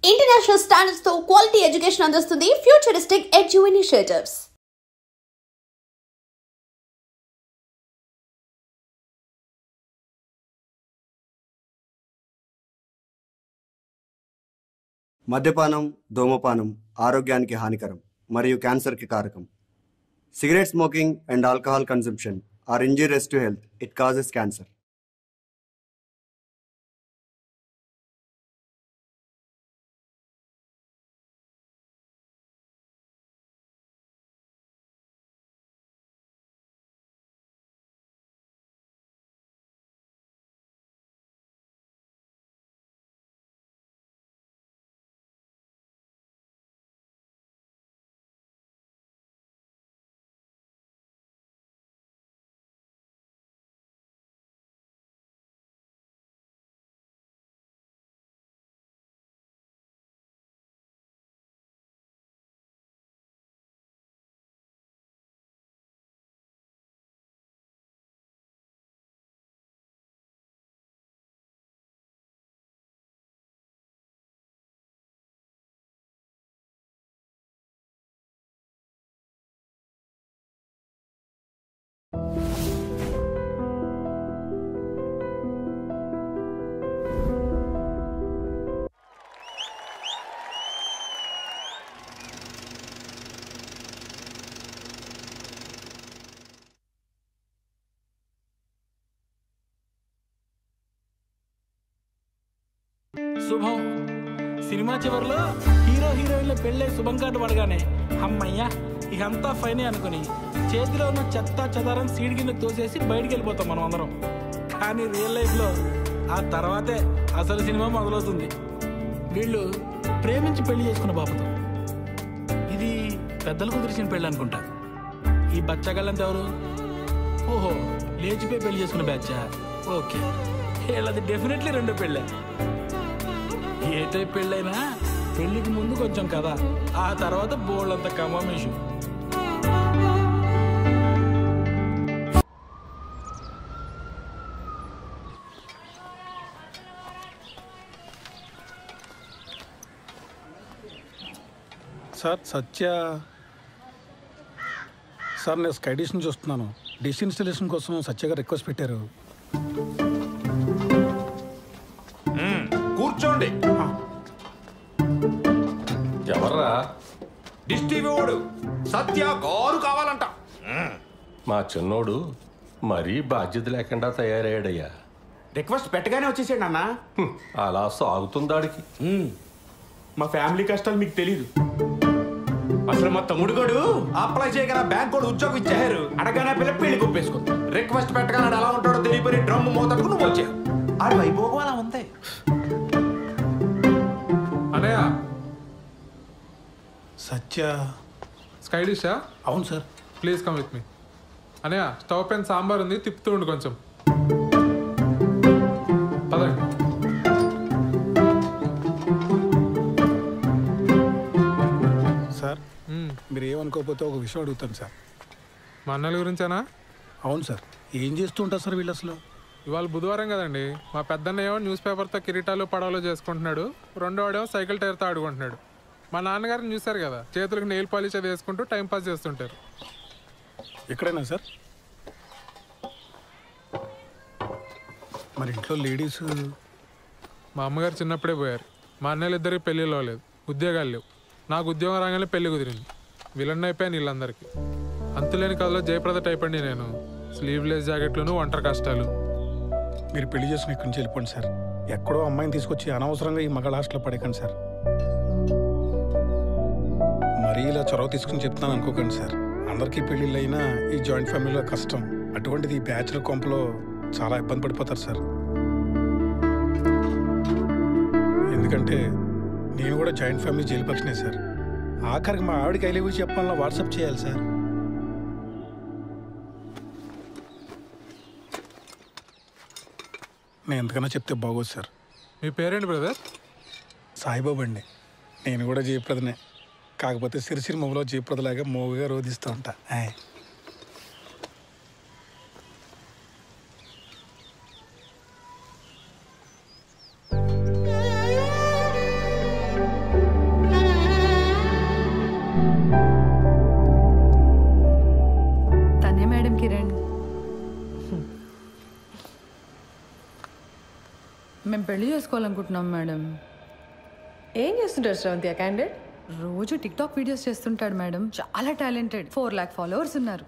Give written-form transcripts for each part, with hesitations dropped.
International standards తో quality education అందిస్తుంది futuristic edu initiatives. మద్యపానం, ధూమపానం ఆరోగ్యానికి హానికరం మరియు క్యాన్సర్కి కారకం. Cigarette smoking and alcohol consumption are injurious to health. It causes cancer. శుభం. సినిమా చివరిలో హీరో హీరోయిన్ల పెళ్ళే శుభం కార్డు పడగానే అమ్మయ్యా ఇకంతా ఫైనే అనుకుని చేతిలో ఉన్న చెత్త చెదారం సీడ్ కింద తోసేసి బయటికి వెళ్ళిపోతాం మనం అందరం. కానీ రియల్ లైఫ్లో ఆ తర్వాతే అసలు సినిమా మొదలవుతుంది. వీళ్ళు ప్రేమించి పెళ్లి చేసుకున్న బాబుతో. ఇది పెద్దలకు కుదిరిసిన పెళ్ళి అనుకుంటా. ఈ బచ్చగళ్ళంతా ఎవరు? ఓహో, లేచిపోయి పెళ్లి చేసుకున్న బ్యాచా? ఓకే, వీళ్ళది డెఫినెట్లీ రెండో పెళ్ళే. ఏ టైప్ పెళ్ళైనా పెళ్లికి ముందు కొంచెం కదా, ఆ తర్వాత బోళ్ళంత కమామేషు. సార్ సత్య సార్, నేను స్కై డిష్ నుంచి వస్తున్నాను. డిష్ ఇన్స్టలేషన్ కోసం సత్య గారు రిక్వెస్ట్ పెట్టారు. కూర్చోండి. ఎవర్రా? డిష్ టీవీ వాడు సత్య గారు కావాలంట. మా చిన్నోడు మరీ బాధ్యత లేకుండా తయారయ్యాడయ్యా. రిక్వెస్ట్ పెట్టగానే వచ్చేసాడు అన్న. అలా సాగుతుందాడికి. మా ఫ్యామిలీ కష్టాలు మీకు తెలీదు. అసలు మా తమ్ముడు గడు అప్లై చేయగల బ్యాంక్ కూడా ఉద్యోగం ఇచ్చారు. అడగానే పిల్ల పెళ్లి కొప్పేసుకుంది. రిక్వెస్ట్ పెట్టగానే ఎలా ఉంటాడో తెలియపోయి డ్రమ్ మోతకు నువ్వు వచ్చావు. ఆడు వైభోగం అలా ఉంది. అనయ్య, సత్య స్కై డిషా? అవును sir. Please come with me. అనయ్య, స్టవ్ పైన సాంబార్ ఉంది, తిప్పుతూ ఉండు కొంచెం. పదండి. సార్, మీరు ఏమనుకోకపోతే ఒక విషయం అడుగుతాను సార్. మా అన్నల గురించేనా? అవును సార్. ఏం చేస్తూ ఉంటారు సార్ వీళ్ళు అసలు? ఇవాళ బుధవారం కదండి. మా పెద్దన్న ఏమో న్యూస్ పేపర్తో కిరీటాలు పడవలు చేసుకుంటున్నాడు, రెండోవాడేమో సైకిల్ టైర్తో ఆడుకుంటున్నాడు. మా నాన్నగారిని చూశారు కదా, చేతులకు నెయిల్ పాలిష్ అది వేసుకుంటూ టైంపాస్ చేస్తుంటారు. ఎక్కడైనా సార్? మరి ఇంట్లో లేడీస్? మా అమ్మగారు చిన్నప్పుడే పోయారు. మా అన్నయ్యలు ఇద్దరికి పెళ్ళిళ్ళు అవ్వలేదు, ఉద్యోగాలు లేవు. నాకు ఉద్యోగం రాగానే పెళ్లి కుదిరింది. విలన్ అయిపోయాను వీళ్ళందరికీ. అంతులేని కథలో జయప్రద టైప్ అండి నేను. స్లీవ్లెస్ జాకెట్లను, ఒంటరి కష్టాలు. మీరు పెళ్లి చేసుకుని ఇక్కడి నుంచి వెళ్ళిపోండి సార్. ఎక్కడో అమ్మాయిని తీసుకొచ్చి అనవసరంగా ఈ మగ హాస్టల్లో పడేకండి సార్. మరీ ఇలా చొరవ తీసుకుని చెప్తాను అనుకోకండి సార్. అందరికీ పెళ్ళిళ్ళు అయినా ఈ జాయింట్ ఫ్యామిలీలో కష్టం. అటువంటిది ఈ బ్యాచులర్ కొంపలో చాలా ఇబ్బంది పడిపోతారు సార్. ఎందుకంటే నేను కూడా జాయింట్ ఫ్యామిలీ జైలు పక్షనే సార్. ఆఖరికి మా ఆవిడకి ఐ లవ్ యూ చెప్పాలన్నా వాట్సాప్ చేయాలి సార్. నేను ఎంతకన్నా చెప్తే బాగోదు సార్. మీ పేరేంటి బ్రదర్? సాయిబాబు అండి. నేను కూడా జయప్రదనే, కాకపోతే సిరిసిరి మొగలో జయప్రదలాగా మోగుగా రోధిస్తూ ఉంటా. పెళ్లి చేసుకోవాలనుకుంటున్నాం మేడం. ఏం చేస్తుంటారు శ్రవంతి ఆ క్యాండిడేట్? రోజు టిక్టాక్ వీడియోస్ చేస్తుంటాడు మేడం. చాలా టాలెంటెడ్. 4 lakh ఫాలోవర్స్ ఉన్నారు.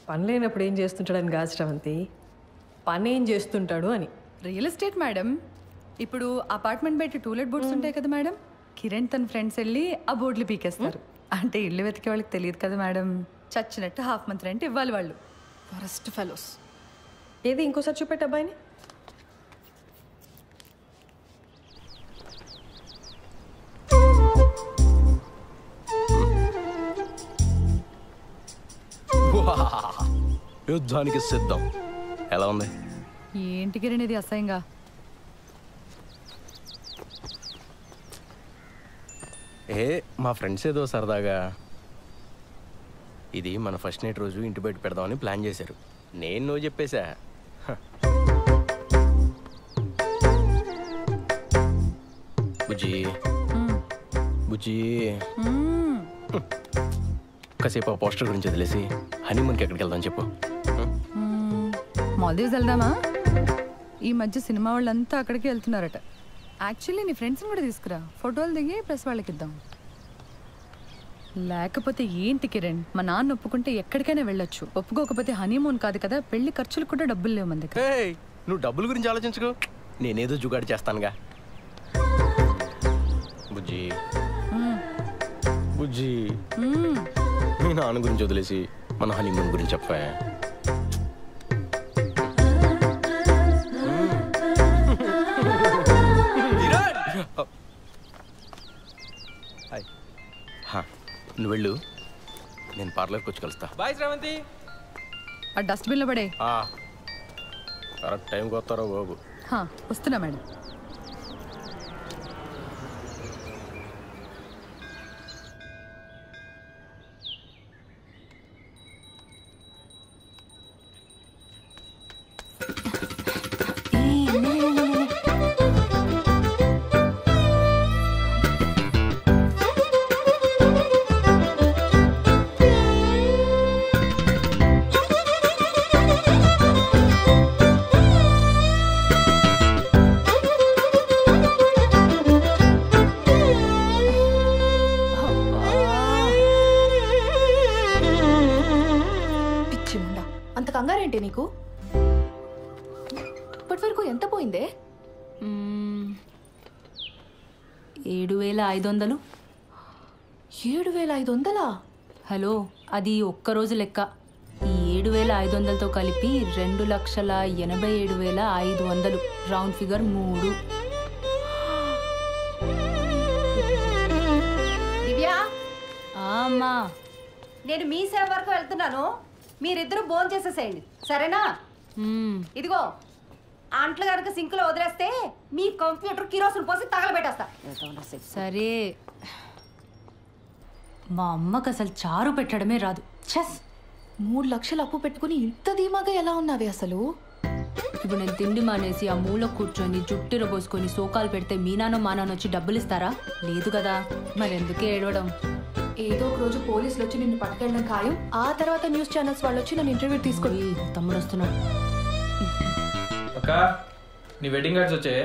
పని లేనప్పుడు ఏం చేస్తుంటాడని కాదు శ్రవంతి, పని ఏం చేస్తుంటాడు అని. Real estate madam. ఇప్పుడు అపార్ట్మెంట్ బయట టూలెట్ బోర్డ్స్ ఉంటాయి కదా మేడం, కిరణ్ తన ఫ్రెండ్స్ వెళ్ళి ఆ బోర్డులు పీకేస్తారు. అంటే ఇల్లు వెతికే వాళ్ళకి తెలియదు కదా మేడం, చచ్చినట్టు హాఫ్ మంత్ రెంట్ ఇవ్వాలి వాళ్ళు. Forest fellows. ఏది ఇంకోసారి చూపెట్టు అబ్బాయిని. యుద్ధానికి సిద్ధం. ఎలా ఉంది? ఏంటి కిరణ్ ఇది అసహ్యంగా? మా ఫ్రెండ్స్ ఏదో సరదాగా ఇది మన ఫస్ట్ నైట్ రోజు ఇంటి బయట పెడదామని ప్లాన్ చేశారు. నేను నువ్వు చెప్పేశా. బుజ్జి బుజ్జి కాసేపు ఆ పోస్టర్ గురించి వదిలేసి హనీమూన్కి ఎక్కడికి వెళ్దాం చెప్పు. మాల్దీవ్స్ వెళ్దామా? ఈ మధ్య సినిమా వాళ్ళంతా అక్కడికి వెళ్తున్నారట. యాక్చువల్లీ నీ ఫ్రెండ్స్ని కూడా తీసుకురా, ఫోటోలు దిగి ప్రెస్ వాళ్ళకి ఇద్దాం. లేకపోతే ఏంటి కిరణ్, మా నాన్న ఒప్పుకుంటే ఎక్కడికైనా వెళ్ళొచ్చు, ఒప్పుకోకపోతే హనీమూన్ కాదు కదా, పెళ్లి ఖర్చులు కూడా డబ్బులు లేవు మన దగ్గర. నువ్వు డబ్బుల గురించి ఆలోచించుకో, నేనేదో జుగాడు చేస్తానుగా. బుజ్జి బుజ్జి మీ నాన్న గురించి వదిలేసి మన హనీమూన్ గురించి చెప్పా. నువ్వు వెళ్ళు, నేను పార్లర్కి వచ్చి కలుస్తా. బాయ్ శ్రవంతి. ఆ డస్ట్బిన్లో పడే. కరెక్ట్ టైంకి వస్తారో బాబు. వస్తున్నా మేడం. అంత కంగారేంటి నీకు? ఇప్పటి వరకు ఎంత పోయిందే? 7,500. 7,500? హలో, అది ఒక్కరోజు లెక్క. ఈ 7,500తో కలిపి 2,87,500. Round figure 3. దివ్యా, అమ్మా నేను మీ సేవ వరకు వెళ్తున్నాను, మీరిద్దరు భోజనం చేసేసేయండి సరేనా? ఇదిగో అంట్లు కనుక సింక్లో వదిలేస్తే మీ కంప్యూటర్ కిరోసిన్ పోసి తగలబెట్టేస్తా. సరే. మా అమ్మకు అసలు చారు పెట్టడమే రాదు. చెస్ 3 లక్షలు అప్పు పెట్టుకుని ఇంత ధీమాగా ఎలా ఉన్నావే అసలు? ఇప్పుడు నేను తిండి మానేసి ఆ మూల కూర్చొని జుట్టిర పోసుకొని సోకాలు పెడితే మీ నాన్న మా నాన్న వచ్చి డబ్బులు ఇస్తారా? లేదు కదా, మరెందుకే ఏడవడం? ఏదో ఒక రోజు పోలీసులు వచ్చి నిన్ను పట్టుకెళ్ళడం ఖాయం. ఆ తర్వాత న్యూస్ ఛానల్స్ వాళ్ళు వచ్చి నన్ను ఇంటర్వ్యూ తీసుకొని. తమ్ముడు వస్తున్నాడు. అక్క, నీ వెడ్డింగ్ కార్డ్స్ వచ్చే.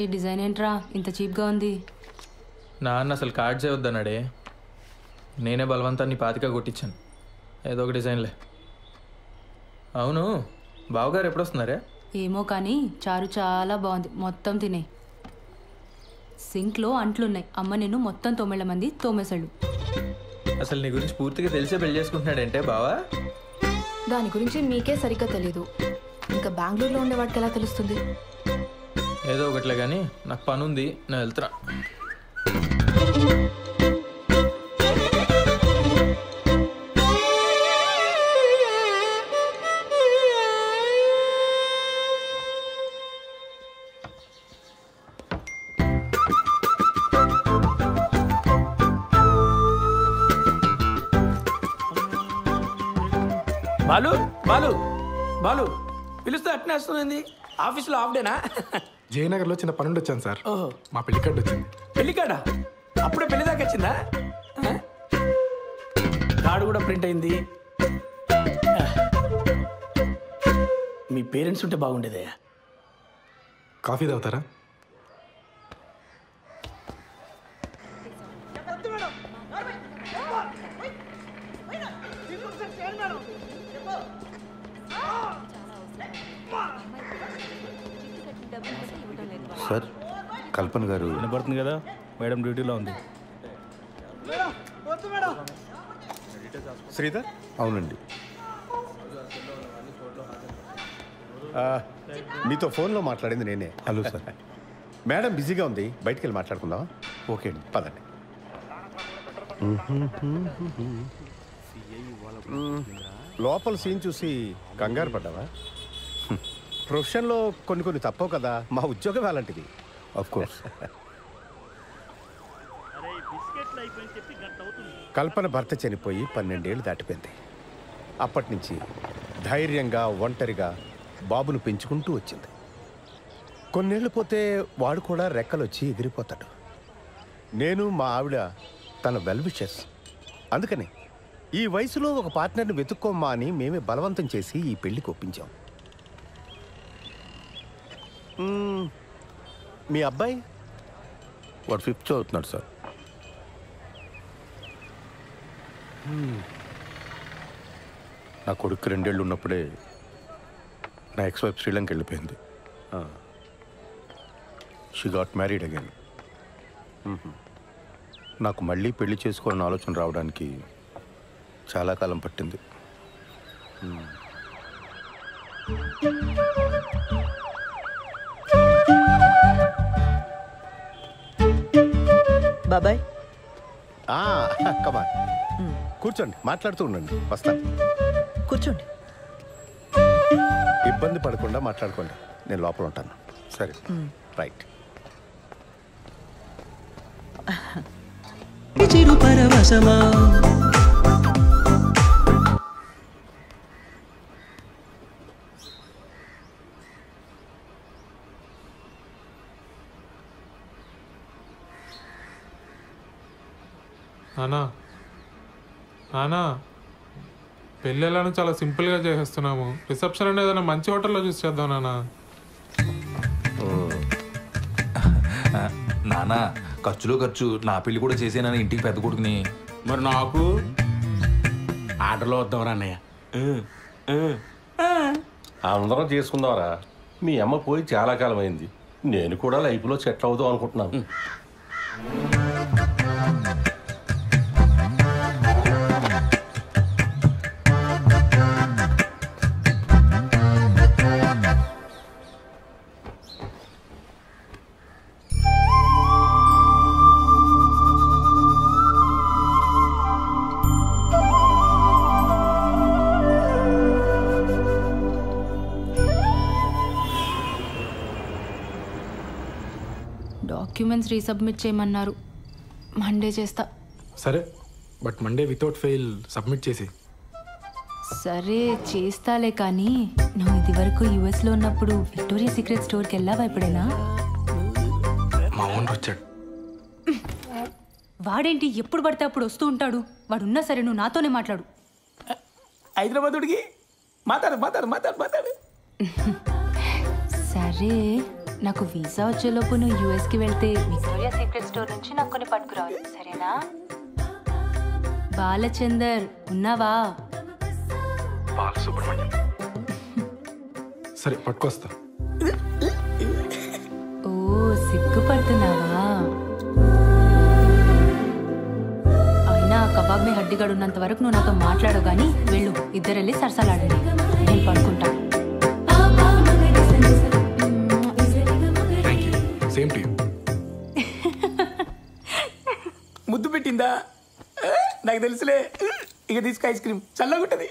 ఈ డిజైన్ ఏంట్రా ఇంత చీప్గా ఉంది? నాన్న అసలు కార్డ్సే వద్దన్నాడే, నేనే బలవంతాన్ని 25 కొట్టించాను. ఏదో ఒక డిజైన్లే. అవును, బావగారు ఎప్పుడు వస్తున్నారే? ఏమో కానీ చారు చాలా బాగుంది, మొత్తం తినే. సింక్లో అంట్లున్నాయి, అమ్మ నిన్ను మొత్తం 9 మంది తోమేశాడు. అసలు నీ గురించి పూర్తిగా తెలిసే పెళ్లి చేసుకుంటున్నాడంటే బావా? దాని గురించి మీకే సరిగ్గా తెలీదు, ఇంకా బెంగళూరులో ఉండేవాడికి ఎలా తెలుస్తుంది? ఏదో ఒకట్లే కానీ నాకు పని ఉంది, నేను వెళ్తున్నా. బాలు బాలు బాలు పిలుస్తే అట్నే వస్తుంది. ఆఫీస్లో హాఫ్ డేనా? జయనగర్లో చిన్న పనుండి వచ్చాను సార్. మా పెళ్లి కార్డు వచ్చింది. పెళ్లి కాడా? అప్పుడే పెళ్లి దాకా వచ్చిందా? కార్డు కూడా ప్రింట్ అయింది. మీ పేరెంట్స్ ఉంటే బాగుండేదే. కాఫీ తాగుతారా? సార్, కల్పన గారు వినపడుతుంది కదా, మేడం డ్యూటీలో ఉంది. శ్రీధర్? అవునండి. మీతో ఫోన్లో మాట్లాడింది నేనే. Hello sir. మేడం బిజీగా ఉంది, బయటికి వెళ్ళి మాట్లాడుకుందాం. ఓకే అండి, పదండి. లోపల సీన్ చూసి కంగారు పడ్డావా? ప్రొఫెషన్లో కొన్ని తప్పవు కదా, మా ఉద్యోగం అలాంటిది. Of course. కల్పన భర్త చనిపోయి 12 ఏళ్ళు దాటిపోయింది. అప్పటి నుంచి ధైర్యంగా ఒంటరిగా బాబును పెంచుకుంటూ వచ్చింది. కొన్నేళ్ళు పోతే వాడు కూడా రెక్కలు వచ్చి ఎగిరిపోతాడు. నేను మా ఆవిడ తన వెల్ విషెస్. అందుకని ఈ వయసులో ఒక పార్ట్నర్ని వెతుక్కోమ్మా అని మేమే బలవంతం చేసి ఈ పెళ్లికి ఒప్పించాం. మీ అబ్బాయి? వాడు 5th చదువుతున్నాడు సార్. నా కొడుకు 2 ఏళ్ళు ఉన్నప్పుడే నా ఎక్స్-వైఫ్ శ్రీలంక వెళ్ళిపోయింది. She got married again. నాకు మళ్ళీ పెళ్లి చేసుకోవాలని ఆలోచన రావడానికి చాలా కాలం పట్టింది. బాబాయ్, కమా కూర్చోండి, మాట్లాడుతూ ఉండండి. వస్తాను. కూర్చోండి. ఇబ్బంది పడకుండా మాట్లాడుకోండి, నేను లోపల ఉంటాను. సరే, రైట్. చిరు పరవశమా నానా నానా, పెళ్ళి ఎలానో చాలా సింపుల్గా చేసేస్తున్నాము. రిసెప్షన్ అనేది ఏదైనా మంచి హోటల్లో చూసి చేద్దాం నానా. నానా, ఖర్చులో ఖర్చు నా పెళ్లి కూడా చేసేనా ఇంటికి పెద్ద కొడుకుని. మరి నాకు ఆర్డర్లో వద్దాం అన్నయ్య. అందరం చేసుకుందాంరా. మీ అమ్మ పోయి చాలా కాలం అయింది. నేను కూడా లైఫ్లో సెటిల్ అవుదాం అనుకుంటున్నాను. డాక్యుమెంట్స్ రీసబ్మిట్ చేయమన్నారు. మండే చేస్తా. సరే, but Monday without fail submit చేసి. సరే చేస్తాలే, కానీ నువ్వు ఇది వరకు యుఎస్లో ఉన్నప్పుడు విక్టోరియా సీక్రెట్ స్టోర్కి వెళ్ళావా ఎప్పుడైనా? మా ఓనర్ వచ్చాడు. వాడేంటి ఎప్పుడు పడితే అప్పుడు వస్తూ ఉంటాడు? వాడున్నా సరే నువ్వు నాతోనే మాట్లాడు. హైదరాబాద్ ఉడికి మాట్లాడు. సరే, నాకు వీసా వచ్చేలోపు నువ్వు యూఎస్కి వెళ్తే విక్టోరియా సీక్రెట్ స్టోర్ నుంచి నాకు కొన్ని పట్టుకురావాలి, సరేనా? బాలచందర్ ఉన్నావా? బాలసుబ్రహ్మణ్యం. సరే, పట్టుకొస్తా. ఓ, సిగ్గుపడుతున్నావా? అయినా కబాబ్ మీ హడ్డిగాడు ఉన్నంత వరకు నువ్వు నాతో మాట్లాడవు, కానీ వెళ్ళు, ఇద్దరు వెళ్ళి సరసాలాడండి, నేను పడుకుంటా. Same to you. ముద్దు పెట్టిందా? నాకు తెలుసులే. ఇక తీసుకు ఐస్ క్రీమ్ చల్లగా ఉంటుంది.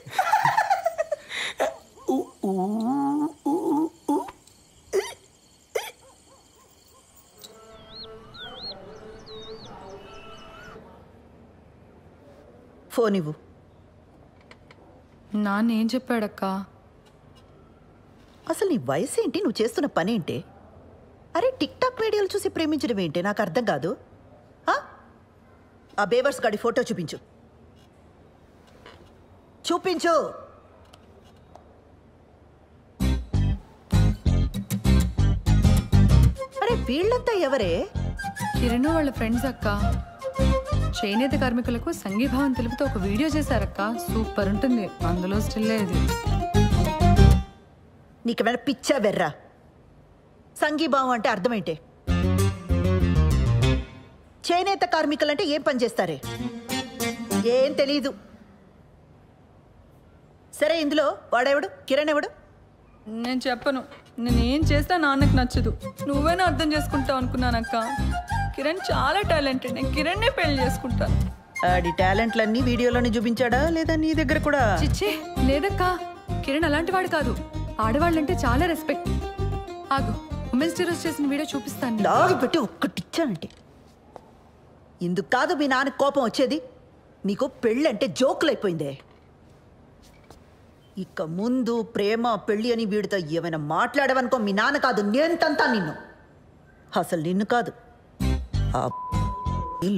ఫోన్ ఇవ్వు. నాన్నేం చెప్పాడక్క? అసలు నీ వయసు ఏంటి, నువ్వు చేస్తున్న పని ఏంటి? అరే, టిక్ టాక్ వీడియోలు చూసి ప్రేమించడం ఏంటి? నాకు అర్థం కాదు. ఆ బేవర్స్ గాడి ఫోటో చూపించు. చూపించు. అరే వీళ్ళంతా ఎవరే? కిరణ్ వాళ్ళ ఫ్రెండ్స్ అక్క. చేనేత కార్మికులకు సంఘీభావం తెలుపుతూ ఒక వీడియో చేశారక్క. సూపర్ ఉంటుంది. అందులో స్టిల్ ఇది. నీకేమైనా పిచ్చా బెర్రా? సంఘీభావం అంటే అర్థమేంటే? చేనేత కార్మికులంటే ఏం పని చేస్తారే? ఏం తెలీదు. సరే ఇందులో వాడెవడు? కిరణ్ ఎవడు? నేను చెప్పను. నేనేం చేసినా నాన్నకు నచ్చదు. నువ్వేనా అర్థం చేసుకుంటావు అనుకున్నానక్క. కిరణ్ చాలా టాలెంటెడ్. నేను కిరణ్నే పెళ్లి చేసుకుంటాను. ఆడి టాలెంట్లన్నీ వీడియోలోనే చూపించాడా లేదా నీ దగ్గర కూడా? చిచ్చే లేదక్క. కిరణ్ అలాంటి వాడు కాదు. ఆడవాళ్ళంటే చాలా రెస్పెక్ట్. ఆగు, ఉమెన్స్ డే రోజు చేసిన వీడియో చూపిస్తాను. లాగి పెట్టి ఒక్కటిచ్చానంటే ఇందుకు కాదు మీ నాన్న కోపం వచ్చేది. మీకు పెళ్ళంటే జోకులైపోయిందే. ఇక ముందు ప్రేమ పెళ్ళి అని వీడితో ఏమైనా మాట్లాడవనుకో మీ నాన్న కాదు నేను తంతా నిన్ను. అసలు నిన్ను కాదు, ఆ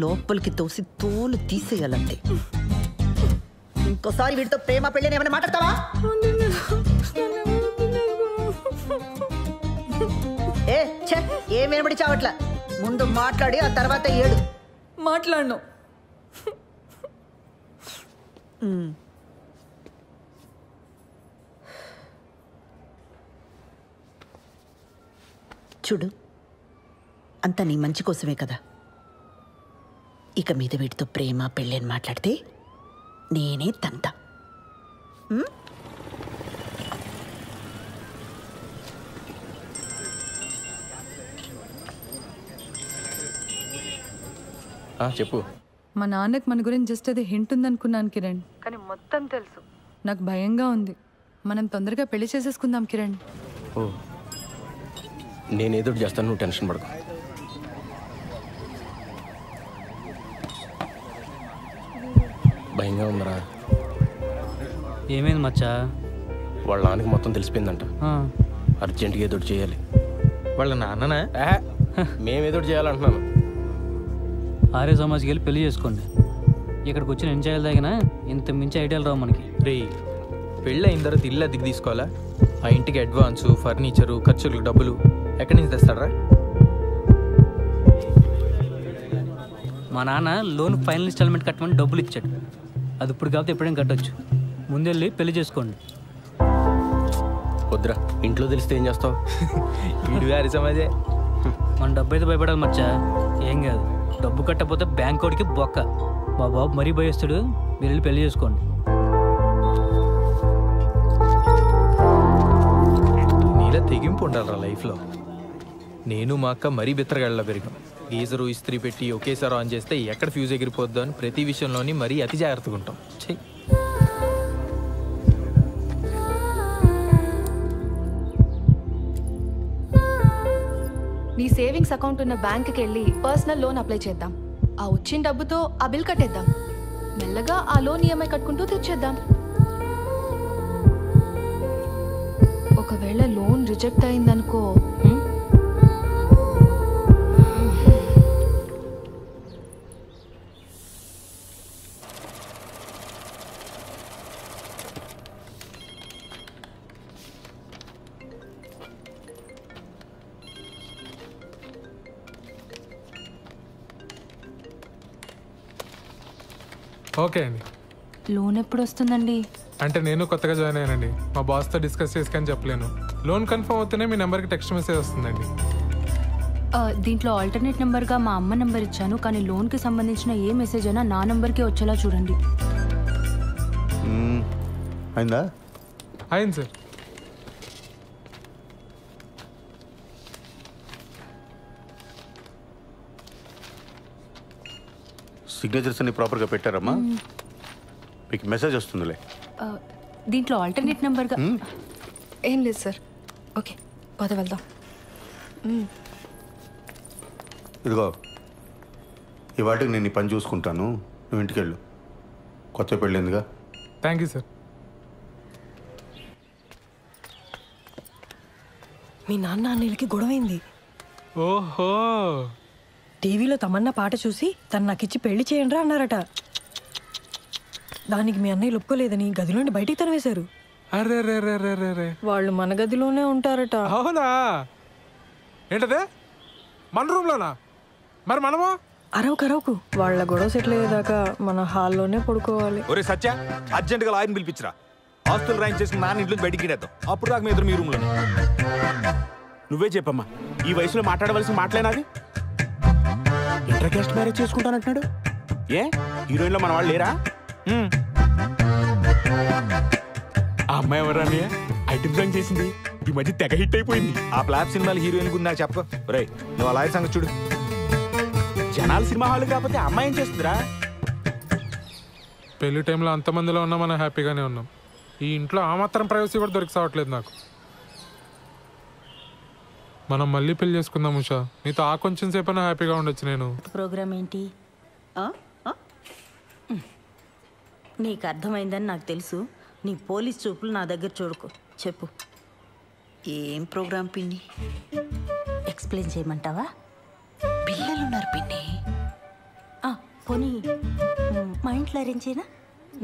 లోపలికి తోసి తోలు తీసేయాలంతే. ఇంకోసారి వీడితో ప్రేమ పెళ్ళి అని ఏమైనా మాట్లాడతావా? ఏ ఛే, ఏం వినబడి చావట్లా. ముందు మాట్లాడి ఆ తర్వాత ఏడు. మాట్లాడను. చూడు, అంతా నీ మంచి కోసమే కదా. ఇక మీద వీటితో ప్రేమ పెళ్ళి అని మాట్లాడితే నేనే తంతా. చెప్పు. మా నాన్నకి మన గురించి జస్ట్ అది హింట్ ఉందనుకున్నాను కిరణ్, కానీ మొత్తం తెలుసు. నాకు భయంగా ఉంది. మనం తొందరగా పెళ్లి చేసేసుకుందాం కిరణ్. ఓ, నేను ఎదురు చేస్తాను, నువ్వు టెన్షన్ పడకు. భయంగా ఉందరా? ఏమైంది మచ్చా? వాళ్ళ నాన్నకి మొత్తం తెలిసిపోయిందంట. అర్జెంటుగా ఎదురు చేయాలి. వాళ్ళ నాన్ననా? మేము ఎదురు చేయాలంటున్నాను. ఆర్య సమాజ్కి వెళ్ళి పెళ్లి చేసుకోండి. ఇక్కడికి వచ్చిన ఎన్ని చేయాలి తగినా ఇంత మించి ఐడియాలు రావు మనకి. రే, పెళ్ళి అయిన తర్వాత ఇల్లు అద్దెకి తీసుకోవాలా? ఆ ఇంటికి అడ్వాన్సు, ఫర్నిచరు, ఖర్చులకు డబ్బులు ఎక్కడి నుంచి తెస్తాడరా? మా నాన్న లోన్ ఫైనల్ ఇన్స్టాల్మెంట్ కట్టమని డబ్బులు ఇచ్చాడు. అది ఇప్పుడు కాకపోతే ఎప్పుడైనా కట్టొచ్చు. ముందెళ్ళి పెళ్లి చేసుకోండి. వద్దురా, ఇంట్లో తెలిస్తే ఏం చేస్తావు? వీడు గారి సమాజే. మన డబ్బు అయితే భయపడాలి మచ్చా. ఏం కాదు, డబ్బు కట్టకపోతే బ్యాంక్ వాడికి బొక్క. మా బాబు మరీ భయస్తాడు. మీరు వెళ్ళి పెళ్లి చేసుకోండి. నీలా తెగింపు ఉండాలరా లైఫ్లో. నేను మా అక్క మరీ బిత్తరగాళ్ళ పెరిగాం. గీజరు ఇస్త్రీ పెట్టి ఒకేసారి ఆన్ చేస్తే ఎక్కడ ఫ్యూజ్ ఎగిరిపోద్దో అని ప్రతి విషయంలోని మరీ అతి జాగ్రత్తగా ఉంటాం. చెయ్యి. నీ సేవింగ్స్ అకౌంట్ ఉన్న బ్యాంక్కి వెళ్ళి పర్సనల్ లోన్ అప్లై చేద్దాం. ఆ వచ్చిన డబ్బుతో ఆ బిల్ కట్టేద్దాం. మెల్లగా ఆ లోన్ ఈఎంఐ కట్టుకుంటూ తెచ్చేద్దాం. ఒకవేళ లోన్ రిజెక్ట్ అయిందనుకో, ఓకే అండి. లోన్ ఎప్పుడు వస్తుందండి? అంటే నేను కొత్తగా జాయిన్ అయ్యానండి. మా బాస్తో డిస్కస్ చేసుకొని చెప్పలేను. లోన్ కన్ఫర్మ్ అవుతూనే మీ నెంబర్కి టెక్స్ట్ మెసేజ్ వస్తుందండి. దీంట్లో ఆల్టర్నేట్ నెంబర్గా మా అమ్మ నెంబర్ ఇచ్చాను, కానీ లోన్కి సంబంధించిన ఏ మెసేజ్ అయినా నా నెంబర్కే వచ్చేలా చూడండి. అయిందా? అయింది సార్. సిగ్నేచర్స్ అన్ని ప్రాపర్గా పెట్టారమ్మా? మీకు మెసేజ్ వస్తుందిలే. దీంట్లో ఆల్టర్నేట్ నెంబర్గా ఏం లేదు సార్. ఓకే, పద వెళ్దాం. ఇదిగో, ఈ వాటికి నేను ఈ పని చూసుకుంటాను, నువ్వు ఇంటికి వెళ్ళు. కొత్త పెళ్ళిందిగా. Thank you sir. మీ నాన్న అన్నయ్యలకి గొడవైంది. ఓహో, టీవీలో తమన్నా పాట చూసి తను నాకు ఇచ్చి పెళ్లి చేయండి రా అన్నారట. దానికి మీ అన్నయ్య ఒప్పుకోలేదని గదిలోండి బయటికి తరివేశారు. అరే రే రే రే రే రే వాళ్ళు మన గదిలోనే ఉంటారట. అవునా? ఏంటదే మన రూమ్లోనా? మరి మనము అరవకు వాళ్ళ గొడవ సెటిల్ అయ్యేదాకా మన హాల్లోనే పడుకోవాలి. ఒరే సత్య, అర్జెంటుగా లాయర్ని పిలిపించరా. ఆస్తులు రాయింగ్ చేసుకుని నాన్న ఇంట్లో బయటికి గిడేద్దాం. అప్పుడు దాకా మీ ఎదురు మీ రూమ్లో. నువ్వే చెప్పమ్మా, ఈ వయసులో మాట్లాడవలసిన మాటలేనాది? ఇంటర్ కాస్ట్ మ్యారేజ్ చేసుకుంటానంటున్నాడు. ఏ హీరోయిన్లో మన వాళ్ళు లేరా? ఆ అమ్మాయి ఎవరా? ఐటమ్ సాంగ్ చేసింది, ఈ మధ్య తెగ హిట్ అయిపోయింది. ఆ ఫ్లాప్ సినిమాలు హీరోయిన్ గురించి నాకు చెప్పు. రే నువ్వు ఆ లాయర్ సంగతి చూడు. జనాలు సినిమా హాల్ కాకపోతే అమ్మాయి ఏం చేస్తుందిరా? పెళ్లి టైంలో అంతమందిలో ఉన్నాం, మనం హ్యాపీగానే ఉన్నాం. ఈ ఇంట్లో ఆ మాత్రం ప్రైవసీ కూడా దొరికి సావట్లేదు నాకు. మనం మళ్ళీ పెళ్లి చేసుకుందాం ఉషా. నీతో ఆ కొంచెం సేపైనా హ్యాపీగా ఉండొచ్చు. నేను ప్రోగ్రామ్ ఏంటి? నీకు అర్థమైందని నాకు తెలుసు. నీ పోలీస్ చూపులు నా దగ్గర చూడకు. చెప్పు, ఏం ప్రోగ్రామ్ పిన్ని? ఎక్స్ప్లెయిన్ చేయమంటావా? పిల్లలున్నారు పిన్ని. పోనీ మా ఇంట్లో అరేంజ్ చేయనా?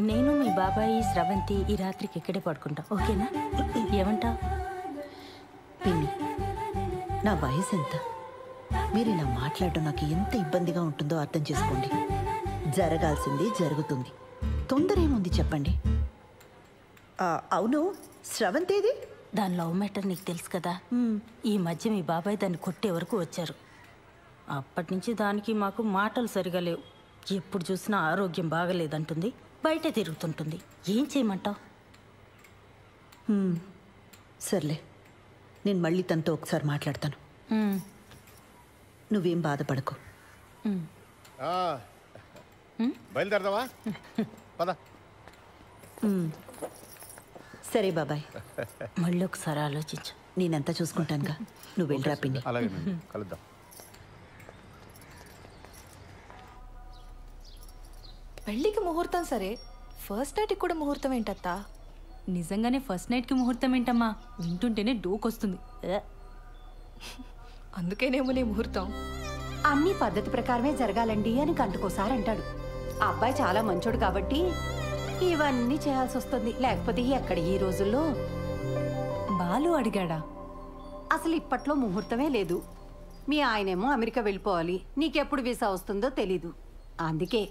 నేను మీ బాబాయి స్రవంతి ఈ రాత్రికి ఇక్కడే పడుకుంటాం, ఓకేనా? ఏమంటావు? పిన్ని, నా వయసు ఎంత? మీరు ఇలా మాట్లాడడం నాకు ఎంత ఇబ్బందిగా ఉంటుందో అర్థం చేసుకోండి. జరగాల్సింది జరుగుతుంది, తొందర ఏముంది చెప్పండి. అవును, స్రవంతేది? దాని లవ్ మ్యాటర్ నీకు తెలుసు కదా. ఈ మధ్య మీ బాబాయ్ దాన్ని కొట్టే వరకు వచ్చారు. అప్పటి నుంచి దానికి మాకు మాటలు సరిగా లేవు. ఎప్పుడు చూసినా ఆరోగ్యం బాగలేదంటుంది, బయట తిరుగుతుంటుంది. ఏం చేయమంటావు? సర్లే, నేను మళ్ళీ తనతో ఒకసారి మాట్లాడతాను. నువ్వేం బాధపడకు. బయలుదేరదావా? పద. సరే బాబాయ్, మళ్ళీ ఒకసారి ఆలోచించు. నేనంతా చూసుకుంటానుగా, నువ్వు వెళ్ళరా పిన్ని. అలాగే కలుద్దాం. పెళ్ళికి ముహూర్తం సరే, ఫస్ట్ నైట్కి కూడా ముహూర్తం ఏంటత్తా? నిజంగానే ఫస్ట్ నైట్కి ముహూర్తం ఏంటమ్మా? వింటుంటేనే డోకొస్తుంది. అందుకేనేమో నీ ముహూర్తం. అన్ని పద్ధతి ప్రకారమే జరగాలండి అని గంటకోసారి అంటాడు. ఆ అబ్బాయి చాలా మంచోడు కాబట్టి ఇవన్నీ చేయాల్సి వస్తుంది. లేకపోతే ఎక్కడ ఈ రోజుల్లో. బాలు అడిగాడా? అసలు ఇప్పట్లో ముహూర్తమే లేదు. మీ ఆయనేమో అమెరికా వెళ్ళిపోవాలి, నీకెప్పుడు వీసా వస్తుందో తెలీదు. అందుకే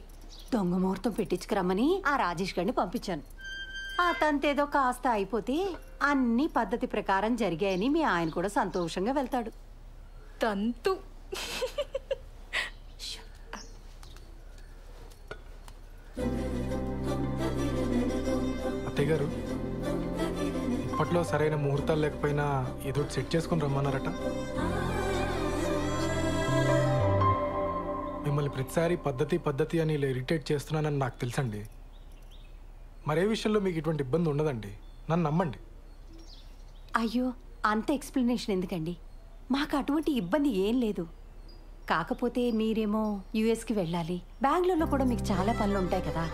దొంగ ముహూర్తం పెట్టించుకురమ్మని ఆ రాజేష్ గారిని పంపించాను. ఆ తంతేదో కాస్త అయిపోతే అన్ని పద్ధతి ప్రకారం జరిగాయని మీ ఆయన కూడా సంతోషంగా వెళ్తాడు. తంతు అత్తయ్య గారు, ఇప్పట్లో సరైన ముహూర్తాలు లేకపోయినా ఏదో సెట్ చేసుకుని రమ్మన్నారట. మిమ్మల్ని ప్రతిసారి పద్ధతి అని ఇలా ఇరిటేట్ చేస్తున్నానని నాకు తెలుసండి. మరే విషయంలో మీకు ఇటువంటి ఇబ్బంది ఉండదండి, నన్ను నమ్మండి. అయ్యో, అంత ఎక్స్ప్లెనేషన్ ఎందుకండి? మాకు అటువంటి ఇబ్బంది ఏం లేదు. కాకపోతే మీరేమో యుఎస్కి వెళ్ళాలి, బెంగళూరులో కూడా మీకు చాలా పనులు ఉంటాయి కదా.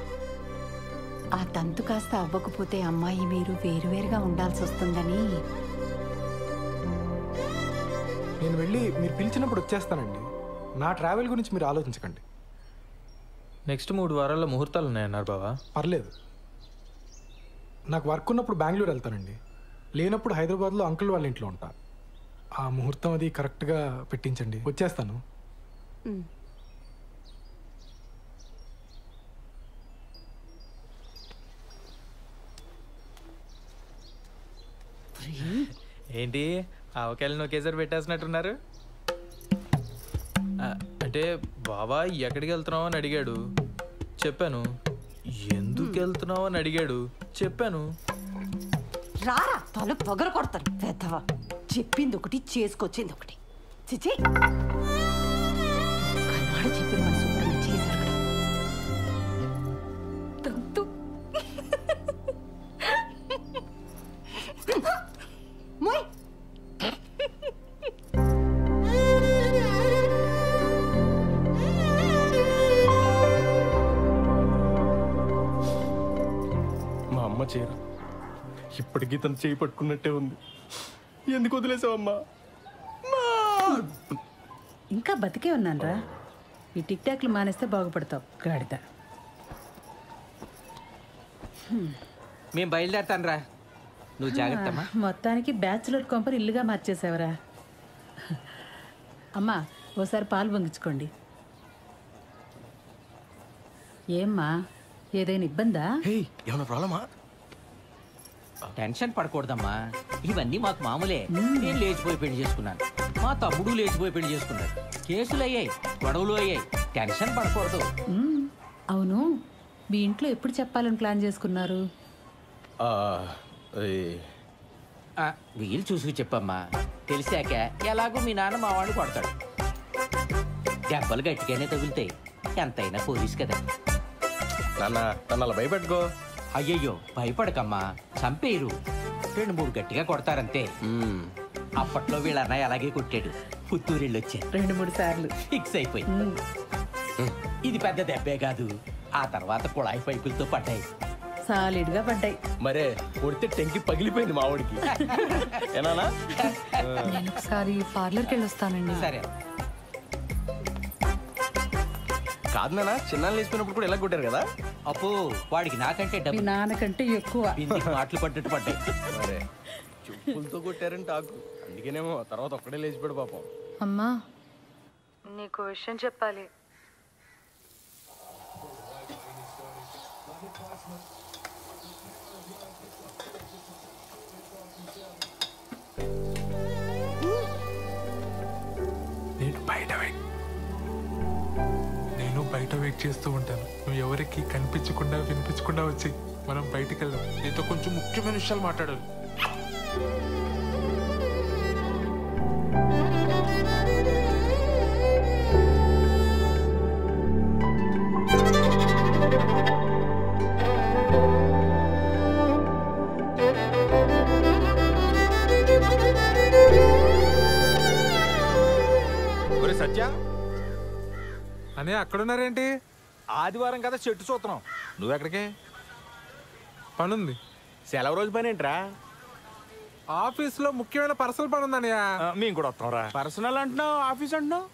ఆ తంతు కాస్త అవ్వకపోతే అమ్మాయి మీరు వేరువేరుగా ఉండాల్సి వస్తుందని. నేను వెళ్ళి మీరు పిలిచినప్పుడు వచ్చేస్తానండి. నా ట్రావెల్ గురించి మీరు ఆలోచించకండి. నెక్స్ట్ 3 వారాల్లో ముహూర్తాలు ఉన్నాయన్నారు బావా. పర్లేదు, నాకు వర్క్ ఉన్నప్పుడు బెంగళూరు వెళ్తానండి, లేనప్పుడు హైదరాబాద్లో అంకుల్ వాళ్ళ ఇంట్లో ఉంటా. ఆ ముహూర్తం అది కరెక్ట్గా పెట్టించండి, వచ్చేస్తాను. ఏంటి ఆవకాయలను ఒకేసారి పెట్టేసినట్టున్నారు? అంటే బావా ఎక్కడికి వెళ్తున్నావు అని అడిగాడు, చెప్పాను. ఎందుకు వెళ్తున్నావు అని అడిగాడు, చెప్పాను. రారా తల పొగర కొడతాను పెద్దవా. చెప్పింది ఒకటి, చేసుకొచ్చింది ఒకటి. చిచి, కన్నాడు చెప్పిన మన శుభ్రంగా చేశారు కదా. తంతు మోయ్. మా అమ్మ చీర ఇప్పటికీ తను చేయి పట్టుకున్నట్టే ఉంది. ఎందుకు వదిలేసావమ్మా? ఇంకా బతికే ఉన్నానరా. ఈ టిక్ టాక్లు మానేస్తే బాగుపడతావు గాడిద. మేము బయలుదేరతాను రా, నువ్వు జాగ్రత్త అమ్మా. మొత్తానికి బ్యాచులర్ కొంపని ఇల్లుగా మార్చేసావరా. అమ్మా ఓసారి పాలు పొంగించుకోండి. ఏమ్మా ఏదైనా ఇబ్బందా? ఏమన్నా ప్రాబ్లమా? టెన్షన్ పడకూడదమ్మా, ఇవన్నీ మాకు మామూలే. నేను లేచిపోయి పెళ్లి చేసుకున్నాను, మా తమ్ముడు లేచిపోయి పెళ్లి చేసుకున్నాడు. కేసులు అయ్యాయి, గొడవలు అయ్యాయి, టెన్షన్ పడకూడదు. అవును, మీ ఇంట్లో ఎప్పుడు చెప్పాలని ప్లాన్ చేసుకున్నారు? వీలు చూసుకు చెప్పమ్మా, తెలిసాక ఎలాగో మీ నాన్న మా వాడిని కొడతాడు. దెబ్బలు గట్టిగానే తగులుతాయి, ఎంతైనా పోలీస్ కదా. నాన్న నన్ను అలా భయపెట్టుకో. అయ్యయ్యో భయపడకమ్మా, చంపేయరు, 2-3 గట్టిగా కొడతారంతే. అప్పట్లో వీళ్ళ అన్నయ్య అలాగే కొట్టాడు, పుత్తూరెళ్ళి వచ్చారు 2-3 సార్లు ఫిక్స్ అయిపోయి. ఇది పెద్ద దెబ్బే కాదు, ఆ తర్వాత కుళాయి పైపులతో పడ్డాయి, సాలిడ్గా పడ్డాయి. మరే కొడితే టెంకి పగిలిపోయింది మా వాడికి. ఏనా? నేను ఒకసారి పార్లర్కి వెళ్ళి వస్తానండి. సరే. కాదు నాన్న, చిన్నాళ్ళు వేసుకున్నప్పుడు కూడా ఎలా కొట్టారు కదా. అప్పు వాడికి నాకంటే మీ నాన్నకంటే ఎక్కువ మాటలు పడ్డట్టు పడ్డాయి. మరే చెప్పులతో కొట్టారని టాకు, అందుకేనేమో తర్వాత ఒక్కడే లేచిపోయాడు పాపం. అమ్మా నీకు విషయం చెప్పాలి. నేను బయట వెయిట్ చేస్తూ ఉంటాను. నువ్వు ఎవరికి కనిపించకుండా వినిపించకుండా వచ్చి మనం బయటికి వెళ్దాం. నీతో కొంచెం ముఖ్యమైన విషయాలు మాట్లాడాలి. సత్య అని అక్కడున్నారేంటి? ఆదివారం కదా చెట్టు చూస్తున్నాం, నువ్వెక్కడికి? పనుంది. సెలవు రోజు పని ఏంట్రా? ఆఫీస్లో ముఖ్యమైన పర్సనల్ పని ఉందన్నయ్య. మేము కూడా వస్తాంరా. పర్సనల్ అంటున్నావు, ఆఫీస్ అంటున్నావు?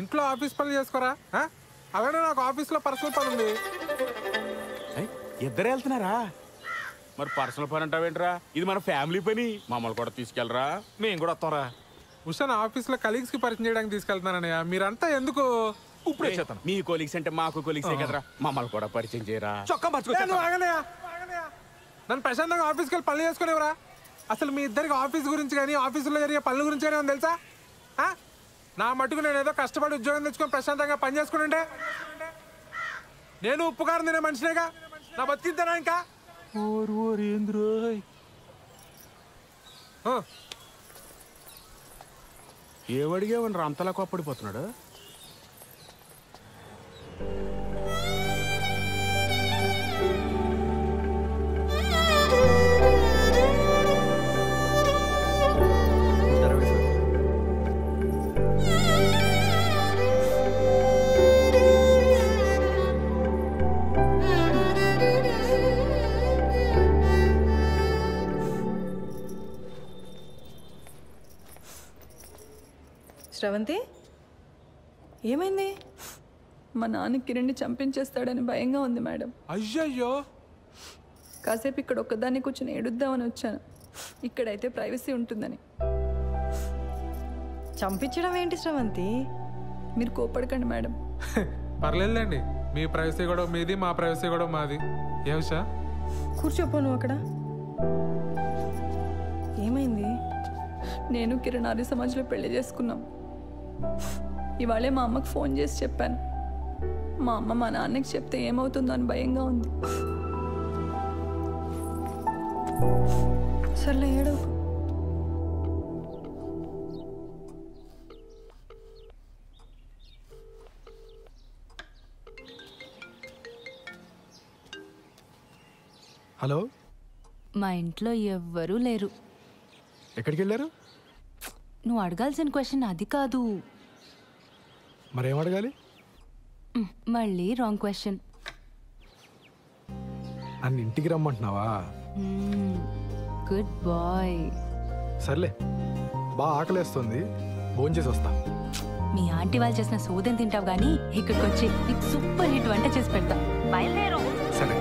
ఇంట్లో ఆఫీస్ పనులు చేసుకోరా? అవైనా నాకు ఆఫీస్లో పర్సనల్ పని ఉంది. ఇద్దరు వెళ్తున్నారా? మరి పర్సనల్ పని అంటావేంట్రా? ఇది మన ఫ్యామిలీ పని, మమ్మల్ని కూడా తీసుకెళ్ళరా, మేము కూడా వస్తాంరా. ఉషాన్ ఆఫీస్లో కలీగ్స్ కి పరిచయం చేయడానికి తీసుకెళ్తున్నానయ్య. మీరంతా ఎందుకు? ఇప్పుడే చేస్తాను. మీ కొలీగ్స్ అంటే మాకు కొలీగ్సే కదరా, మమ్మల్ని కూడా పరిచయం చేయరా. చొక్కా నన్ను ప్రశాంతంగా ఆఫీస్కి వెళ్ళి పనులు చేసుకునేవరా? అసలు మీ ఇద్దరికి ఆఫీస్ గురించి కానీ ఆఫీసులో జరిగే పనుల గురించి కానీ తెలుసా? నా మటుకు నేను ఏదో కష్టపడి ఉద్యోగం తెచ్చుకొని ప్రశాంతంగా పని చేసుకుంటే, నేను ఉప్పు కారం తినే మనిషినేగా, నా బతికిద్దానా ఇంకా? ఏమడిగావని అంతలా కోప్పడిపోతున్నాడు? శ్రవంతి ఏమైంది? మా నాన్న కిరణ్ని చంపించేస్తాడని భయంగా ఉంది మేడం. అయ్యయ్యో, కాసేపు ఇక్కడ ఒక్కదాన్ని కూర్చొని ఏడుద్దామని వచ్చాను. ఇక్కడైతే ప్రైవసీ ఉంటుందని. చంపించడం ఏంటి శ్రవంతి? మీరు కోపడకండి మేడం. పర్లేదులేండి, మీ ప్రైవసీ కూడా మీది, మా ప్రైవసీ కూడా మాది. ఏ ఉషా, కూర్చోపో నువ్వు అక్కడ. ఏమైంది? నేను కిరణ్ ఆర్య సమాజ్లో పెళ్లి చేసుకున్నాం. ఇవాళే మా అమ్మకు ఫోన్ చేసి చెప్పాను. మా అమ్మ మా నాన్నకి చెప్తే ఏమవుతుందో అని భయంగా ఉంది. సర్లే ఏడవ. హలో, మా ఇంట్లో ఎవ్వరూ లేరు. ఎక్కడికి వెళ్ళారు? నువ్వు అడగాల్సిన క్వశ్చన్ అది కాదు. మరేం అడగాలి? మళ్ళీ రాంగ్ క్వశ్చన్. నన్ను ఇంటికి రమ్మంటున్నావా? Good bye. సర్లే, బాగా ఆకలేస్తుంది, భోంచేసి వస్తా. మీ ఆంటీ వాళ్ళు చేసిన సోదం తింటావు కానీ ఇక్కడికి వచ్చి నీకు సూపర్ హిట్ వంట చేసి పెడతా. బయలుదేరు. సరే.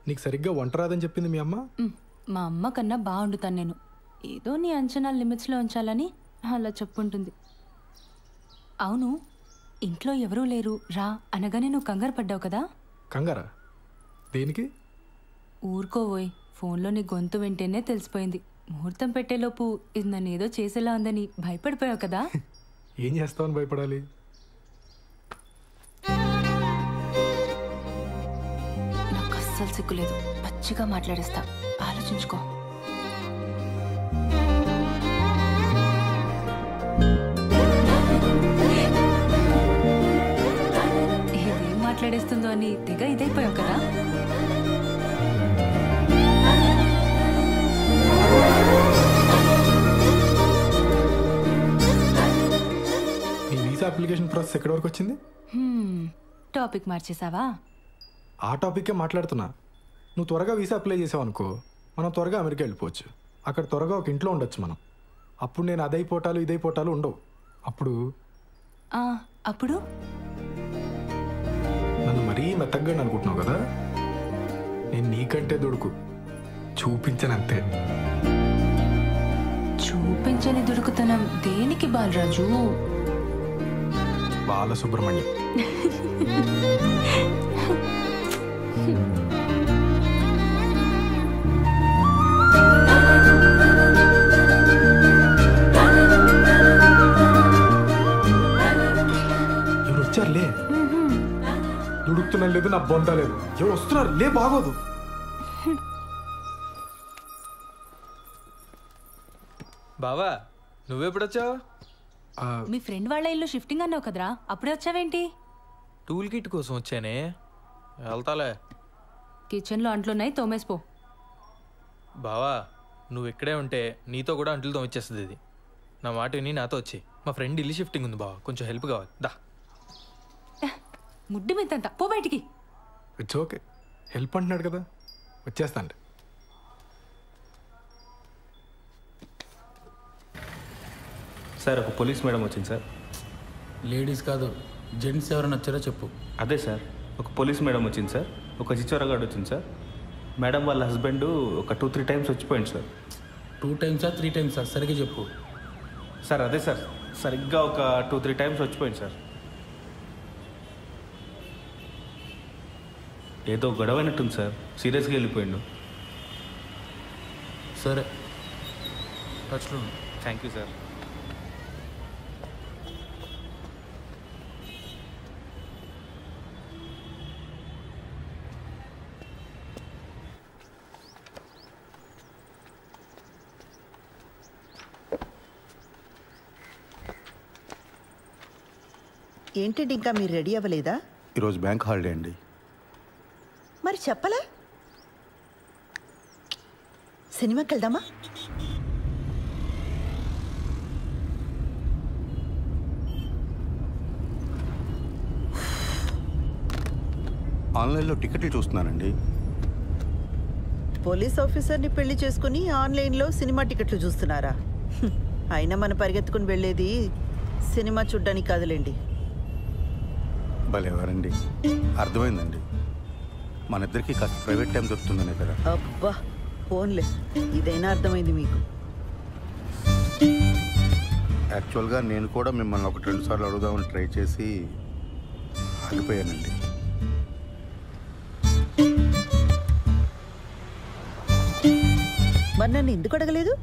నీకు సరిగ్గా వంట రాదని చెప్పింది మీ అమ్మ? మా అమ్మ కన్నా బాగుండుతాను నేను. ఏదో నీ అంచనా లిమిట్స్లో ఉంచాలని అలా చెప్పుంటుంది. అవును, ఇంట్లో ఎవరూ లేరు రా అనగానే నువ్వు కంగారు పడ్డావు కదా? కంగారా? దేనికి? ఊరుకోవోయ్, ఫోన్లో నీ గొంతు వింటేనే తెలిసిపోయింది. ముహూర్తం పెట్టేలోపు ఇది నన్ను ఏదో చేసేలా ఉందని భయపడిపోయావు కదా? ఏం చేస్తావని భయపడాలి? నాకు అస్సలు సిగ్గులేదు, పచ్చిగా మాట్లాడేస్తా, ఆలోచించుకో. ఇదేం మాట్లాడేస్తుందో అని తెగ ఇదైపోయావు కదా? అప్లికేషన్ ప్రాసెస్ ఎక్కడి వరకు వచ్చింది? టాపిక్ మార్చేసావా? ఆ టాపిక్కే మాట్లాడుతున్నా. నువ్వు త్వరగా వీసా అప్లై చేసావు అనుకో, మనం త్వరగా అమెరికా వెళ్ళిపోవచ్చు. అక్కడ త్వరగా ఒక ఇంట్లో ఉండొచ్చు మనం. అప్పుడు నేను అదైపోటాలు ఇదైపోటాలు ఉండవు. అప్పుడు అప్పుడు నన్ను మరీ మెత్తగ్గా అనుకుంటున్నావు కదా? నేను నీకంటే దొడుకు చూపించనంతే. చూపించని దొరుకుతనం దేనికి బాలరాజు? బాలసుబ్రహ్మణ్యం. ఎవరు వచ్చారులే? దుడుకుతున్నా లేదు, నా బొంద లేదు. ఎవరు వస్తున్నారు లే, బాగోదు. బావా నువ్వెప్పుడొచ్చావు? మీ ఫ్రెండ్ వాళ్ళ ఇల్లు షిఫ్టింగ్ అన్నావు కదరా, అప్పుడే వచ్చావేంటి? టూల్ కిట్ కోసం వచ్చానే, వెళ్తాలే. కిచెన్లో అంట్లున్నాయి, తోమేసిపో. బావా నువ్వు ఇక్కడే ఉంటే నీతో కూడా అంట్లు తోమిచ్చేస్తుంది ఇది. నా మాట విని నాతో వచ్చి. మా ఫ్రెండ్ ఇల్లు షిఫ్టింగ్ ఉంది బావా, కొంచెం హెల్ప్ కావాలి. దా. ముడ్డి మీదంతా పో బయటికి. ఇట్స్ ఓకే, హెల్ప్ అంటున్నాడు కదా, వచ్చేస్తాను. సార్ ఒక పోలీస్ మేడం వచ్చింది సార్. లేడీస్ కాదు, జెంట్స్ ఎవరైనా వచ్చారో చెప్పు. అదే సార్, ఒక పోలీస్ మేడం వచ్చింది సార్, ఒక చిచ్చోరగాడు వచ్చింది సార్. మేడం వాళ్ళ హస్బెండ్ ఒక 2-3 టైమ్స్ వచ్చిపోయింది సార్. 2 టైమ్సా 3 టైమ్సా సరిగ్గా చెప్పు. సార్ అదే సార్, సరిగ్గా ఒక 2-3 టైమ్స్ వచ్చిపోయింది సార్. ఏదో గొడవ అయినట్టుంది సార్, సీరియస్గా వెళ్ళిపోయిండు. సరే టచ్లో. Thank you sir. ఏంటండి ఇంకా మీరు రెడీ అవ్వలేదా? ఈరోజు బ్యాంక్ హాలిడే అండి. మరి చెప్పలే? సినిమాకి వెళ్దామా? ఆన్లైన్లో టికెట్లు చూస్తున్నానండి. పోలీస్ ఆఫీసర్ని పెళ్లి చేసుకుని ఆన్లైన్లో సినిమా టికెట్లు చూస్తున్నారా? అయినా మన పరిగెత్తుకుని వెళ్ళేది సినిమా చూడ్డానికి కాదులేండి. భలేవారండి, అర్థమైందండి. మన ఇద్దరికి కాస్త ప్రైవేట్ టైం దొరుకుతుందనే కదా. అబ్బా ఫోన్లే, ఇదైనా అర్థమైంది మీకు. యాక్చువల్గా నేను కూడా మిమ్మల్ని 1-2 సార్లు అడుగుదామని ట్రై చేసి ఆగిపోయానండి. మరి నన్ను ఎందుకు అడగలేదు?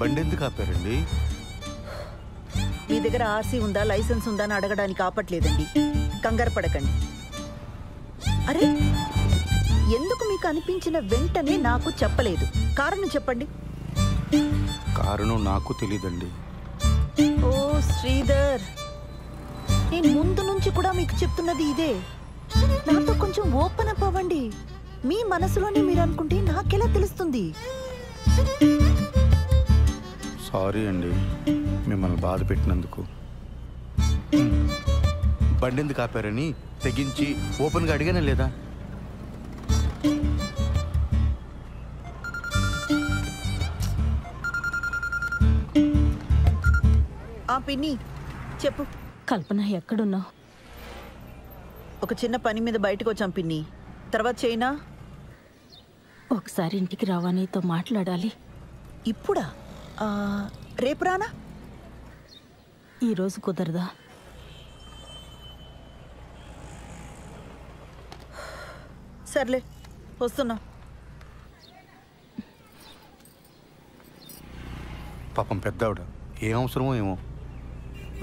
బండి ఎందుకు ఆపారండి? మీ దగ్గర ఆర్సీ ఉందా, లైసెన్స్ ఉందా అని అడగడానికి ఆపట్లేదండి. కంగారు పడకండి. అరే ఎందుకు మీకు అనిపించిన వెంటనే నాకు చెప్పలేదు? కారణం చెప్పండి. కారణం నాకు తెలీదండి. ఓ శ్రీధర్, నేను ముందు నుంచి కూడా మీకు చెప్తున్నది ఇదే. నాతో కొంచెం ఓపెన్ అప్ అవ్వండి. మీ మనసులోనే మీరు అనుకుంటే నాకెలా తెలుస్తుంది? సారీ అండి మిమ్మల్ని బాధ పెట్టినందుకు. బండి ఎందుకు ఆపారని తెగించి ఓపెన్గా అడిగానే లేదా? పిన్ని చెప్పు. కల్పన ఎక్కడున్నావు? ఒక చిన్న పని మీద బయటకు వచ్చాం పిన్ని, తర్వాత చేయనా? ఒకసారి ఇంటికి రావా, నీతో మాట్లాడాలి. ఇప్పుడా? రేపు రానా? ఈరోజు కుదరదా? సర్లే, వస్తున్నా. పాపం పెద్దావిడ, ఏం అవసరమో ఏమో.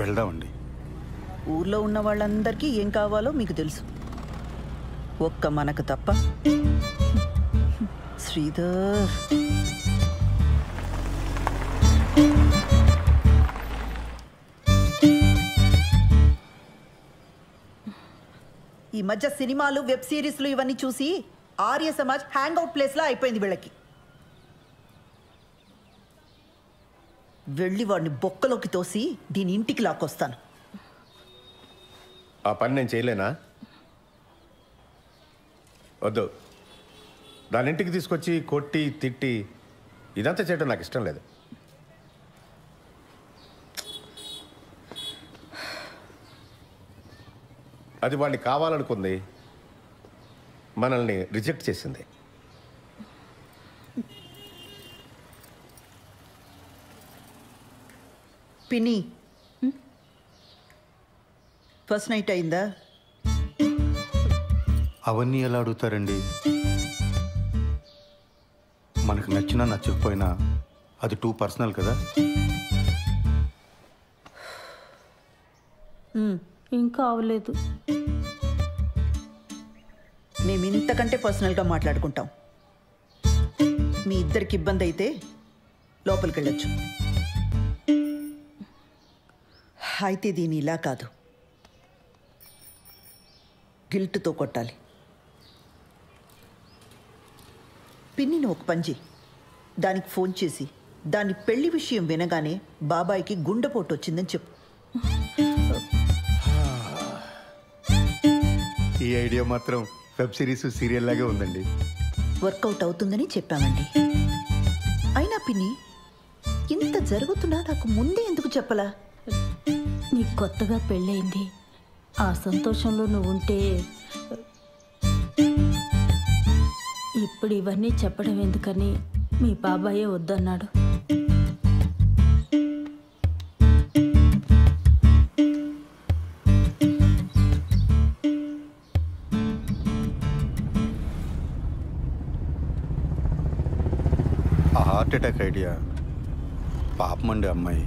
వెళ్దామండి. ఊర్లో ఉన్న వాళ్ళందరికీ ఏం కావాలో మీకు తెలుసు, ఒక్క మనకు తప్ప. శ్రీధర్, ఈ మధ్య సినిమాలు, వెబ్ సిరీస్లు ఇవన్నీ చూసి ఆర్య సమాజ్ హ్యాంగ్ అవుట్ ప్లేస్లా అయిపోయింది వీళ్ళకి. వెళ్ళి వాడిని బొక్కలోకి తోసి దీని ఇంటికి లాక్కొస్తాను. ఆ పని నేను చేయలేనా? వద్దు, దాని ఇంటికి తీసుకొచ్చి కొట్టి తిట్టి ఇదంతా చేయడం నాకు ఇష్టం లేదు. అది వాడిని కావాలనుకుంది, మనల్ని రిజెక్ట్ చేసింది. పిన్ని, ఫస్ట్ నైట్ అయిందా? అవన్నీ ఎలా అడుగుతారండి? మనకు నచ్చినా నచ్చకపోయినా అది టూ పర్సనల్ కదా. ఇంకా అవలేదు. మేము ఇంతకంటే పర్సనల్గా మాట్లాడుకుంటాం. మీ ఇద్దరికి ఇబ్బంది అయితే లోపలికి వెళ్ళొచ్చు. అయితే దీని ఇలా కాదు, గిల్ట్తో కొట్టాలి. పిన్నిని ఒక పని చేయి, దానికి ఫోన్ చేసి దాని పెళ్లి విషయం వినగానే బాబాయికి గుండెపోటు వచ్చిందని చెప్పు. ఈ ఐడియా మాత్రం వెబ్ సిరీస్, సీరియల్ లాగే ఉందండి. వర్కౌట్ అవుతుందని చెప్పామండి. అయినా పిన్ని, ఇంత జరుగుతున్నా నాకు ముందే ఎందుకు చెప్పలా? నీకు కొత్తగా పెళ్ళయింది, ఆ సంతోషంలో నువ్వు ఉంటే ఇప్పుడు ఇవన్నీ చెప్పడం ఎందుకని మీ బాబాయే వద్దన్నాడు. ఆ హార్ట్ అటాక్ ఐడియా పాపమండి అమ్మాయి.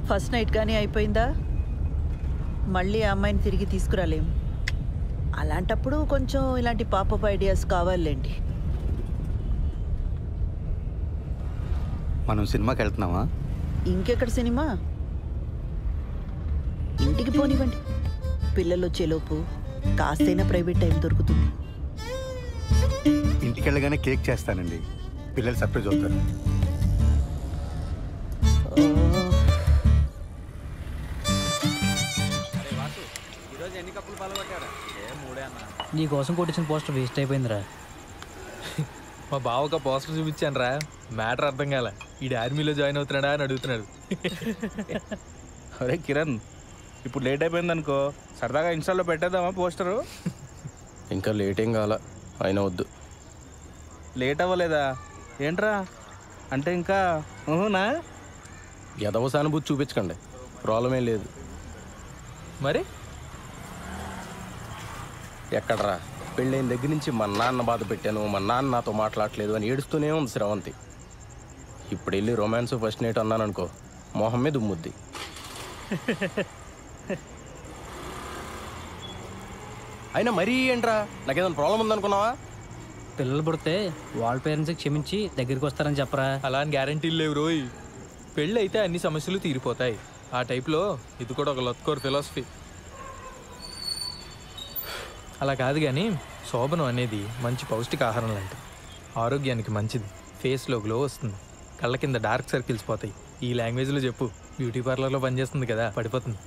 ఫస్ట్ నైట్ కానీ అయిపోయిందా? మళ్ళీ ఆ అమ్మాయిని తిరిగి తీసుకురాలేం. అలాంటప్పుడు కొంచెం ఇలాంటి పాపప్ ఐడియాస్ కావాలండి. మనం సినిమాకి వెళ్తున్నామా? ఇంకెక్కడ సినిమా? ఇంటికి పోనివ్వండి, పిల్లలు వచ్చేలోపు కాస్తైనా ప్రైవేట్ టైం దొరుకుతుంది. ఇంటికి వెళ్ళగానే కేక్ చేస్తానండి, పిల్లలు సర్ప్రైజ్ అవుతారు. నీ కోసం కొట్టించిన పోస్టర్ వేస్ట్ అయిపోయిందిరా. మా బావ ఒక పోస్టర్ చూపించాను రా, మ్యాటర్ అర్థం కాల. ఈ ఆర్మీలో జాయిన్ అవుతున్నాడా అని అడుగుతున్నాడు. అరే కిరణ్, ఇప్పుడు లేట్ అయిపోయింది అనుకో, సరదాగా ఇన్స్టాల్లో పెట్టేద్దామా పోస్టరు? ఇంకా లేట్ ఏం కావాలా, అయినా వద్దు. లేట్ అవ్వలేదా ఏంట్రా? అంటే ఇంకా ఊహునా? ఎదవ సానుభూతి చూపించకండి, ప్రాబ్లం ఏం లేదు. మరి ఎక్కడరా, పెళ్ళైన దగ్గర నుంచి మా నాన్న బాధ పెట్టాను, మా నాన్న నాతో మాట్లాడలేదు అని ఏడుస్తూనే ఉంది శ్రవంతి. ఇప్పుడు వెళ్ళి రొమాన్స్ ఫస్ట్ నైట్ అన్నాను అనుకో, మొహం మీద ఉమ్ముద్ది. అయినా మరీ ఏంట్రా, నాకేదైనా ప్రాబ్లం ఉందనుకున్నావా? పిల్లలు పుడితే వాళ్ళ పేరెంట్స్కి క్షమించి దగ్గరికి వస్తారని చెప్పరా. అలా అని గ్యారంటీలు లేవు రోయ్. పెళ్ళి అయితే అన్ని సమస్యలు తీరిపోతాయి. ఆ టైప్లో ఇది కూడా ఒక లత్కోర్ ఫిలాసఫీ. అలా కాదు కానీ శోభనం అనేది మంచి పౌష్టికాహారం లాంటిది, ఆరోగ్యానికి మంచిది, ఫేస్లో గ్లో వస్తుంది, కళ్ళ కింద డార్క్ సర్కిల్స్ పోతాయి. ఈ లాంగ్వేజ్లో చెప్పు, బ్యూటీ పార్లర్లో పనిచేస్తుంది కదా, పడిపోతుంది.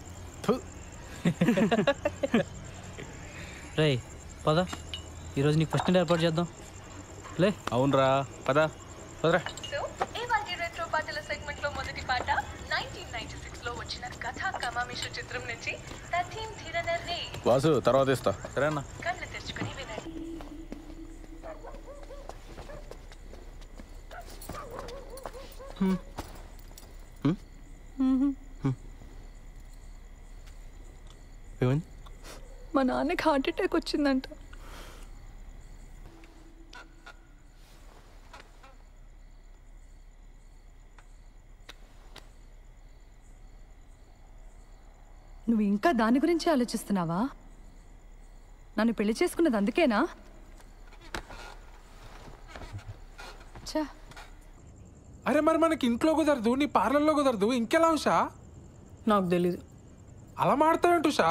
రే పద, ఈరోజు నీకు ఫస్ట్ నైట్ ఏర్పాటు చేద్దాం. లే. అవునరా, పదా పదరా. సో ఇవాళ రెట్రో పాటల సెగ్మెంట్లో మొదటి పాట 1996లో వచ్చిన కథా కమామిషు చిత్రం నుంచి తథీం ధీరనర్రే వాసు తర్వాత ఇస్తా. సరే అన్న. కళ్ళు తెరుచుకుని వినండి. ఏమైంది? మా నాన్నకి హార్ట్ అటాక్ వచ్చిందంట. నువ్వు ఇంకా దాని గురించి ఆలోచిస్తున్నావా? నన్ను పెళ్లి చేసుకున్నది అందుకేనా? చా అరే మరి మనకి ఇంట్లో కుదరదు, నీ పార్లర్లో కుదరదు, ఇంకెలా ఉషా? నాకు తెలీదు. అలా మాడతావేంటి ఉషా?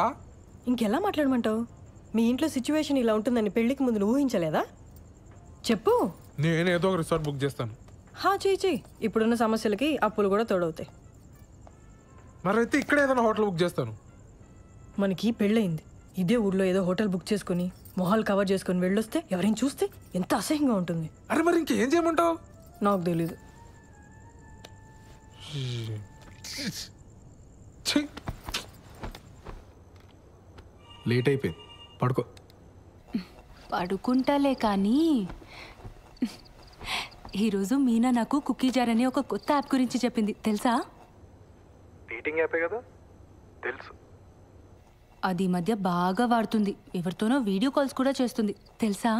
ఇంకెలా మాట్లాడమంటావు? మీ ఇంట్లో సిచ్యువేషన్ ఇలా ఉంటుందని పెళ్లికి ముందు నువ్వు ఊహించలేదా? చెప్పు. నేను ఏదో ఒక రిసార్ట్ బుక్ చేస్తాను. చెయ్యి. ఇప్పుడున్న సమస్యలకి అప్పులు కూడా తోడవుతాయి. మరైతే ఇక్కడ ఏదైనా హోటల్ బుక్ చేస్తాను. మనకి పెళ్ళయింది. ఇదే ఊర్లో ఏదో హోటల్ బుక్ చేసుకుని మొహాలు కవర్ చేసుకుని వెళ్ళొస్తే ఎవరైనా చూస్తే ఎంత అసహ్యంగా ఉంటుంది. అరే మరి ఇంకేం చేయమంటావు? నాకు తెలీదు. లేట్ అయిపోయింది, పడుకో. పడుకుంటాలే కానీ ఈరోజు మీనా నాకు కుకీ జార్ అని ఒక కొత్త యాప్ గురించి చెప్పింది, తెలుసా? డేటింగ్ యాపే కదా, తెలుసు. అది ఈ మధ్య బాగా వాడుతుంది. ఎవరితోనో వీడియో కాల్స్ కూడా చేస్తుంది, తెలుసా?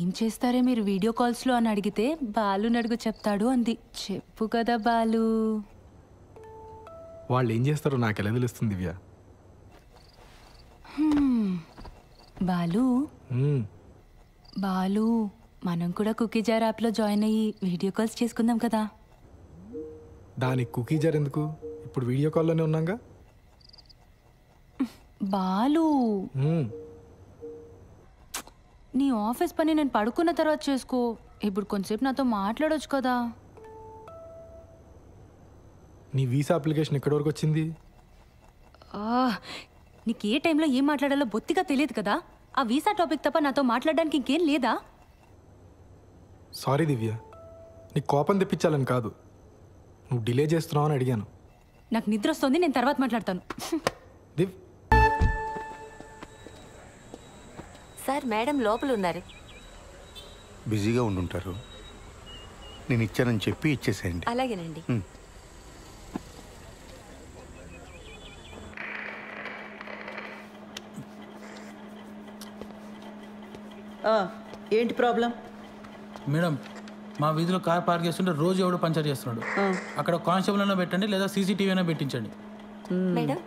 ఏం చేస్తారే మీరు వీడియో కాల్స్లో అని అడిగితే బాలు నడుగు చెప్తాడు అంది. చెప్పు కదా బాలు. వాళ్ళు ఏం చేస్తారో నాకు ఎలా తెలుస్తుంది దివ్య? బాలు బాలు మనం కూడా కుకీ జార్ యాప్లో జాయిన్ అయ్యి వీడియో కాల్స్ చేసుకుందాం కదా. దానికి కుకీ జార్ ఎందుకు? ఇప్పుడు వీడియో కాల్లోనే ఉన్నాగా. బాలు నీ ఆఫీస్ పని నేను పడుకున్న తర్వాత చేసుకో. ఇప్పుడు కొంచెంసేపు నాతో మాట్లాడొచ్చు కదా. నీ వీసా అప్లికేషన్ ఎక్కడి వరకు వచ్చింది? నీకు ఏ టైంలో ఏం మాట్లాడాలో బొత్తిగా తెలియదు కదా. ఆ వీసా టాపిక్ తప్ప నాతో మాట్లాడడానికి ఇంకేం లేదా? సారీ దివ్య, నీకు కోపం తెప్పించాలని కాదు, నువ్వు డిలే చేస్తున్నావు అని అడిగాను. నాకు నిద్ర వస్తుంది, నేను తర్వాత మాట్లాడతాను. సార్, మేడం లోపల ఉన్నారు. బిజీగా ఉండుంటారు. నేను ఇచ్చానని చెప్పి ఇచ్చేసేయండి. అలాగేనండి. ఏంటి ప్రాబ్లం? మేడం, మా వీధిలో కార్ పార్క్ చేస్తుంటే రోజు ఎవడు పంచర్ చేస్తున్నాడు. అక్కడ కానిస్టేబుల్ అయినా పెట్టండి, లేదా సీసీటీవీ అయినా పెట్టించండి. మేడం,